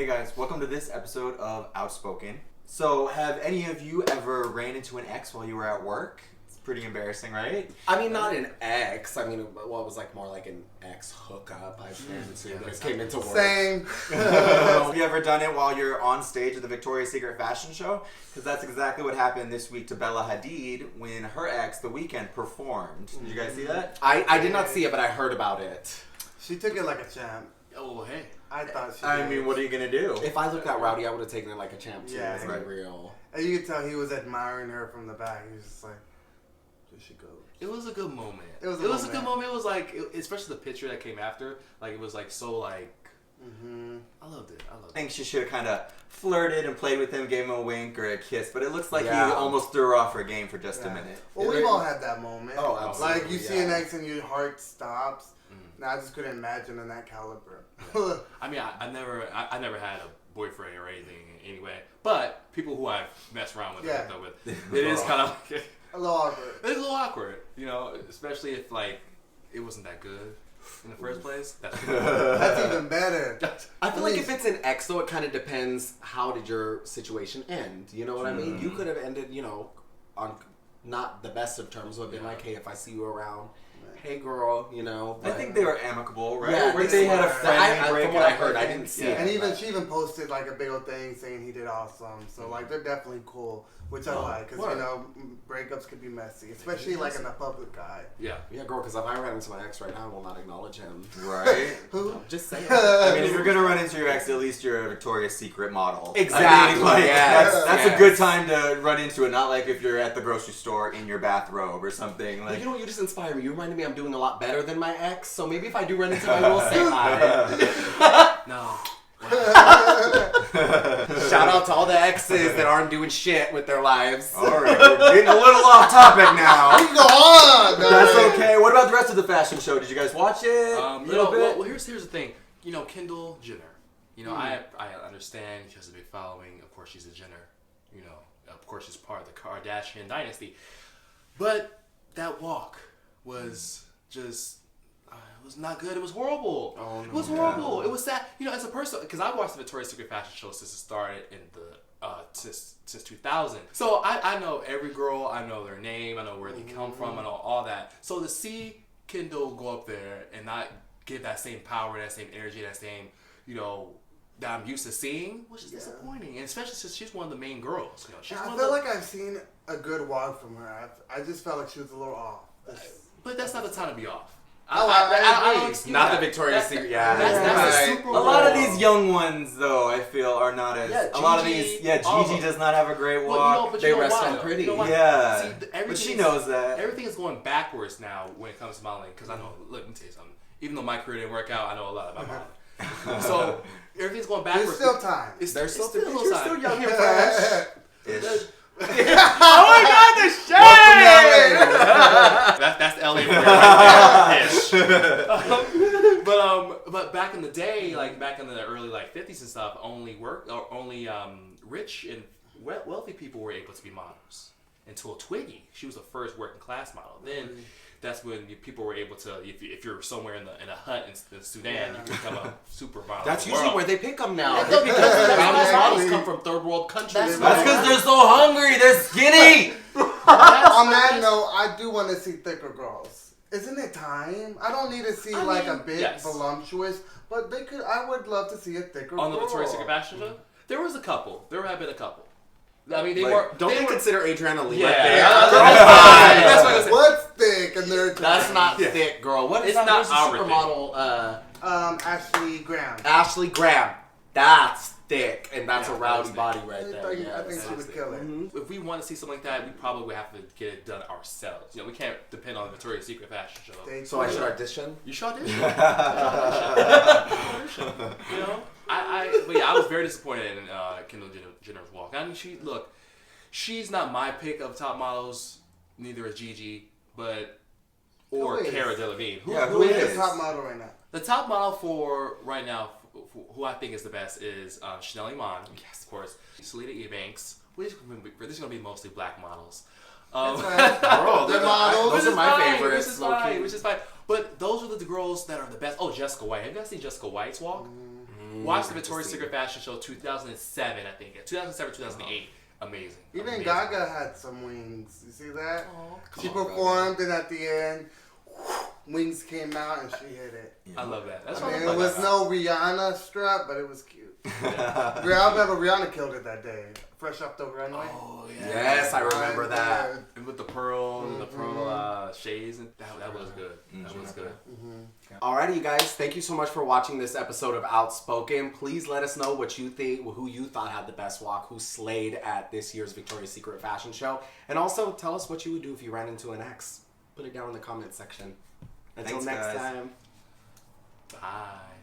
Hey guys, welcome to this episode of Outspoken. So, have any of you ever ran into an ex while you were at work? It's pretty embarrassing, right? I mean, not an ex. I mean, it was like more like an ex hookup. I came into work. Same. Have you ever done it while you're on stage at the Victoria's Secret fashion show? Because that's exactly what happened this week to Bella Hadid when her ex, The Weeknd, performed. Did you guys see that? I did not see it, but I heard about it. She took it like a champ. Oh, hey. I thought she I did. mean, what are you going to do? If I looked that rowdy, I would have taken it like a champ too. Yeah, It's right. not real. And you could tell he was admiring her from the back. He was just like, there she goes. It was a good moment. It was a good moment. It was like, especially the picture that came after. Like, it was like so like, I loved it. I think she should have kind of flirted and played with him, gave him a wink or a kiss, but it looks like Yeah. he almost threw her off her game for just a minute. Well, we've all had that moment. Oh, absolutely. Like, you see an ex and your heart stops. Now, I just couldn't imagine in that caliber. Yeah. I mean, I never had a boyfriend or anything anyway. But people who I've messed around with, Yeah. it is kind of A little awkward. it's a little awkward, you know, especially if like it wasn't that good in the first place. That's even better. I feel like if it's an ex, though, it kind of depends. How did your situation end? You know what I mean? You could have ended, on not the best of terms. Would have been like, hey, if I see you around, hey, girl, I think they were amicable, right? Yeah, Or they had a friendly breakup. From what I heard, I didn't see it. And she even posted like a big old thing saying he did awesome. So like they're definitely cool, which I like because breakups could be messy, especially like in a public eye. Yeah, girl. Because if I ran into my ex right now, I will not acknowledge him. Right? Who? Just saying. I mean, if you're gonna run into your ex, at least you're a Victoria's Secret model. Exactly. I mean, like, Yes. that's a good time to run into it. Not like if you're at the grocery store in your bathrobe or something. Well, Like, you know what? You just inspire me. You reminded me I'm doing a lot better than my ex. So maybe if I do run into him, I will say hi. no. Shout out to all the exes that aren't doing shit with their lives. all right, we're getting a little off topic now. Go on. That's okay. What about the rest of the fashion show? Did you guys watch it? Well, here's the thing. You know, Kendall Jenner. You know, I understand she has a big following. Of course, she's a Jenner. You know, of course, she's part of the Kardashian dynasty. But that walk was just. It was not good. It was horrible. Oh, no. It was horrible. It was sad. You know, as a person, because I watched the Victoria's Secret fashion show since it started in the since 2000. So I know every girl. I know their name. I know where they come from. I know all that. So to see Kendall go up there and not give that same power, that same energy, that same, that I'm used to seeing, which is disappointing. And especially since she's one of the main girls. I feel like I've seen a good walk from her. I just felt like she was a little off. But that's not the time to be off. I don't agree. excuse Not that. the Victoria's Secret. Yeah, That's right. a super A lot of these young ones, though, I feel, are not as. Yeah, a lot of Gigi, these. Yeah, Gigi does not have a great walk. Well, but They you know rest why, on though? pretty. You know why? Yeah. See, But she knows that. Everything is going backwards now when it comes to modeling. Because I know, let me tell you something. Even though my career didn't work out, I know a lot about modeling. So everything's going backwards. There's still time. There's it's still a little you're time. still young and fresh. Ish. Oh my God, the shade! That's LA for you right there. Ish. But back in the day, like back in the early 50s and stuff, only rich and wealthy people were able to be models. Until Twiggy, she was the first working class model. Then that's when people were able to, if you're somewhere in a hut in Sudan, you can become a supermodel. That's usually where they pick them now. Yeah, Because the exactly. models come from third world countries. That's because they're so hungry. They're skinny. On that note, I do want to see thicker girls. Isn't it time? I don't need to see a bit voluptuous, but they could. I would love to see a thicker On girl. the Victoria's Secret fashion show, there was a couple. There have been a couple. I mean, they Like, weren't. Don't they were, consider Adriana Lee? Yeah. That's what I said. What's thick and they're That's not thick, girl. What is It's that? not Where's the our supermodel? Ashley Graham. Ashley Graham. That's thick, and that's Yeah, a rowdy that's body right there. I think she would kill it. If we want to see something like that, we probably would have to get it done ourselves. We can't depend on the Victoria's Secret fashion show. So I should audition? You should audition. But I was very disappointed in Kendall Jenner's walk. I mean, she's not my pick of top models. Neither is Gigi, or Cara Delevingne. Who is the top model right now? The top model for right now, who I think is the best, is Chanel Iman. Yes, of course. Selena Ebanks. This is going to be mostly black models. Bro, they're models. Those are my favorites. Which is fine. But those are the girls that are the best. Oh, Jessica White. Have you guys seen Jessica White's walk? Watch the Victoria's Secret fashion show 2007, I think. 2007, 2008. Amazing. Even Amazing. Gaga had some wings. You see that? Aww, She performed, and at the end, wings came out, and she hit it. Yeah. I love that. That's I mean, it was no Rihanna strap, but it was cute. I remember Rihanna killed it that day, fresh off the runway. Oh yeah. Yes, I remember that. And with the pearl and the pearl shades, and that was good. That was good. Alrighty, you guys. Thank you so much for watching this episode of Outspoken. Please let us know what you think, who you thought had the best walk, who slayed at this year's Victoria's Secret fashion show, and also tell us what you would do if you ran into an ex. Put it down in the comment section. Until Thanks, next guys. time. Bye.